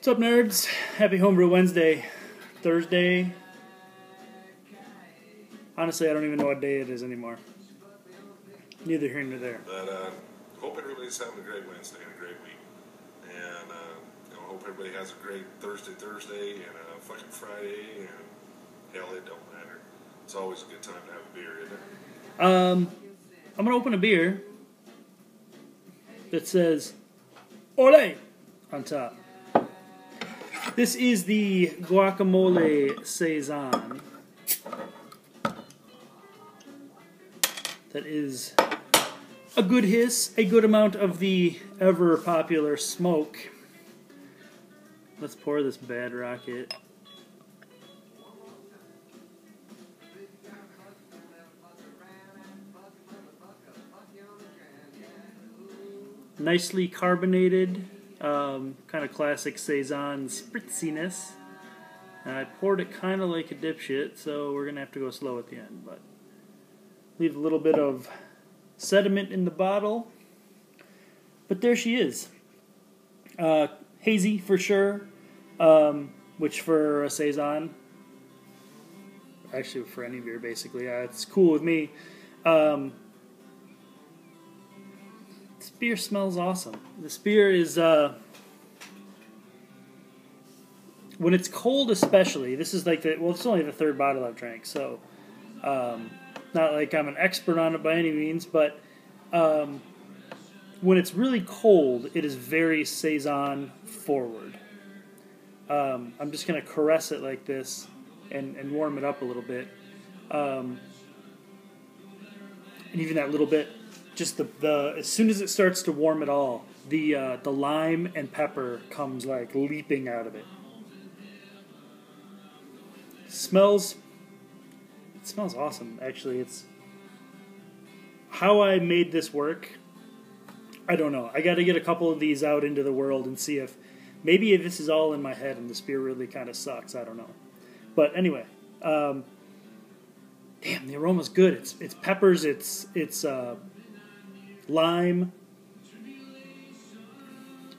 What's up, nerds? Happy Homebrew Wednesday. Thursday. Honestly, I don't even know what day it is anymore. Neither here nor there. But hope everybody's having a great Wednesday and a great week. And hope everybody has a great Thursday and a fucking Friday. And hell, it don't matter. It's always a good time to have a beer, isn't it? I'm going to open a beer that says Ole on top. This is the Guacamole Saison. That is a good hiss, a good amount of the ever popular smoke. Let's pour this bad rocket. Nicely carbonated, kind of classic Saison spritziness. And I poured it kind of like a dipshit, so we're going to have to go slow at the end. But leave a little bit of sediment in the bottle. But there she is. Hazy for sure, which for a Saison, actually for any beer basically, it's cool with me. This beer smells awesome. This beer is, when it's cold especially, this is like it's only the third bottle I've drank, so not like I'm an expert on it by any means, but when it's really cold, it is very Saison forward. I'm just going to caress it like this and warm it up a little bit. And even that little bit, just the as soon as it starts to warm at all, the lime and pepper comes like leaping out of it. It smells awesome, actually. It's how I made this work. I don't know. I got to get a couple of these out into the world and see if maybe this is all in my head and this beer really kind of sucks. I don't know. But anyway, damn, the aroma's good. It's peppers. It's lime.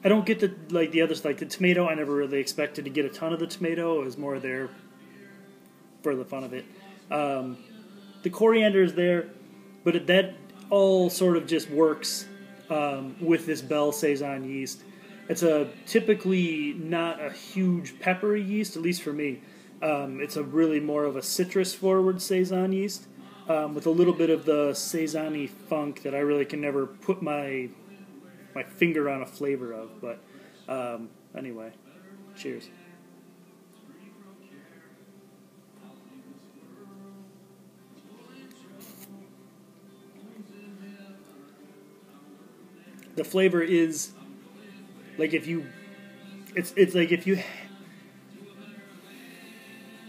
I don't get the others, like the tomato. I never really expected to get a ton of the tomato. It was more there for the fun of it. The coriander is there, but that all sort of just works with this Bell Saison yeast. It's typically not a huge peppery yeast, at least for me. It's a really more of a citrus-forward Saison yeast with a little bit of the Saison-y funk that I really can never put my finger on a flavor of. But anyway, cheers. The flavor is like it's like if you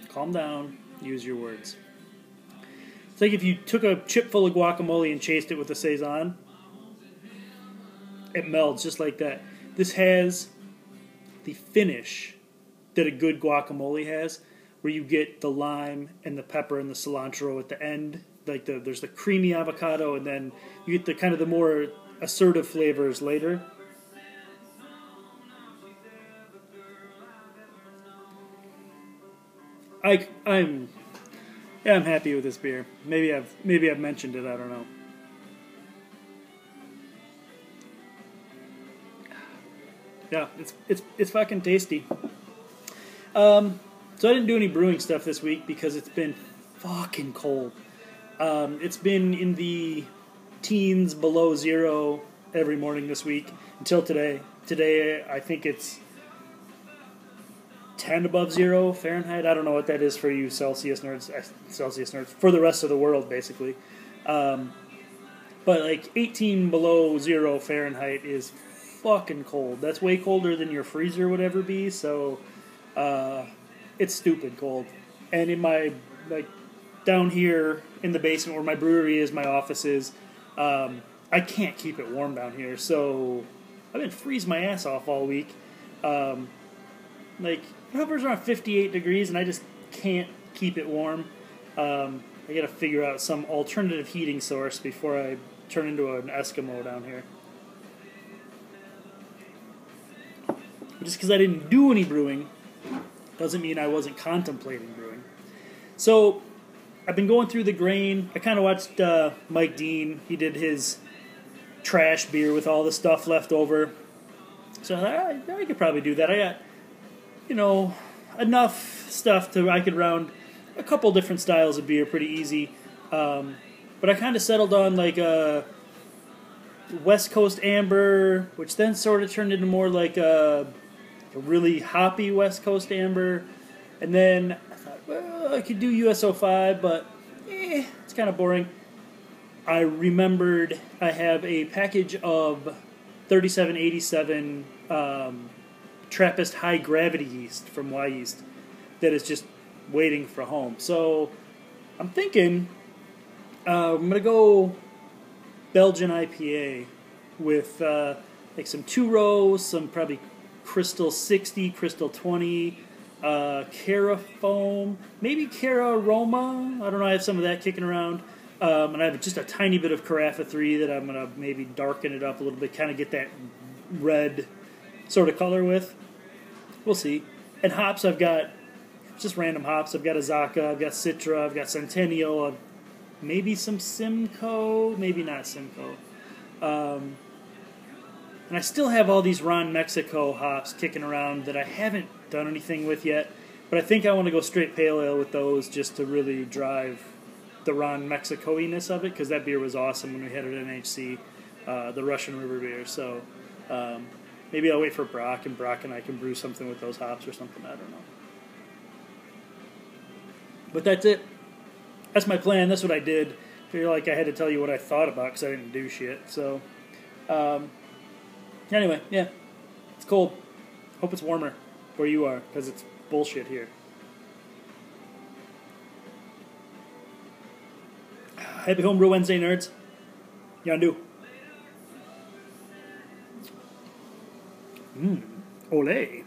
calm down, use your words. It's like if you took a chip full of guacamole and chased it with a Saison. It melds just like that. This has the finish that a good guacamole has, where you get the lime and the pepper and the cilantro at the end. Like there's the creamy avocado, and then you get the kind of the more assertive flavors later. I'm happy with this beer. Maybe I've mentioned it. I don't know. Yeah, it's fucking tasty. So I didn't do any brewing stuff this week because it's been fucking cold. It's been in the teens below zero every morning this week until today. Today I think it's 10 above zero Fahrenheit. I don't know what that is for you Celsius nerds, for the rest of the world basically. But like 18 below zero Fahrenheit is fucking cold. That's way colder than your freezer would ever be, so it's stupid cold. And in my, like, down here in the basement where my brewery is, my office is, I can't keep it warm down here, so I've been freezing my ass off all week. Like, it hovers around 58 degrees, and I just can't keep it warm. I gotta figure out some alternative heating source before I turn into an Eskimo down here. But just because I didn't do any brewing doesn't mean I wasn't contemplating brewing. So I've been going through the grain. I kind of watched Mike Dean. He did his trash beer with all the stuff left over. So I could probably do that. I got, enough stuff I could round a couple different styles of beer pretty easy. But I kind of settled on like a West Coast Amber, which then sort of turned into more like a really hoppy West Coast Amber. And then I thought, well, I could do USO5, but it's kind of boring. I remembered I have a package of 3787 Trappist high gravity yeast from Y Yeast that is just waiting for home. So I'm thinking I'm going to go Belgian IPA with like some 2-row, some probably Crystal 60, Crystal 20, Cara Foam, maybe Cara Aroma. I don't know, I have some of that kicking around. And I have just a tiny bit of Carafa 3 that I'm going to maybe darken it up a little bit, kind of get that red sort of color with. We'll see. And hops, I've got just random hops. I've got Azacca, I've got Citra, I've got Centennial, maybe some Simcoe, maybe not Simcoe. And I still have all these Ron Mexico hops kicking around that I haven't done anything with yet. But I think I want to go straight pale ale with those just to really drive the Ron Mexico-iness of it, because that beer was awesome when we had it at NHC, the Russian River beer. So maybe I'll wait for Brock, and Brock and I can brew something with those hops or something. I don't know. But that's it. That's my plan. That's what I did. I feel like I had to tell you what I thought about because I didn't do shit. So anyway, yeah. It's cold. Hope it's warmer where you are, because it's bullshit here. Happy Homebrew Wednesday, nerds. Yandu. Ole.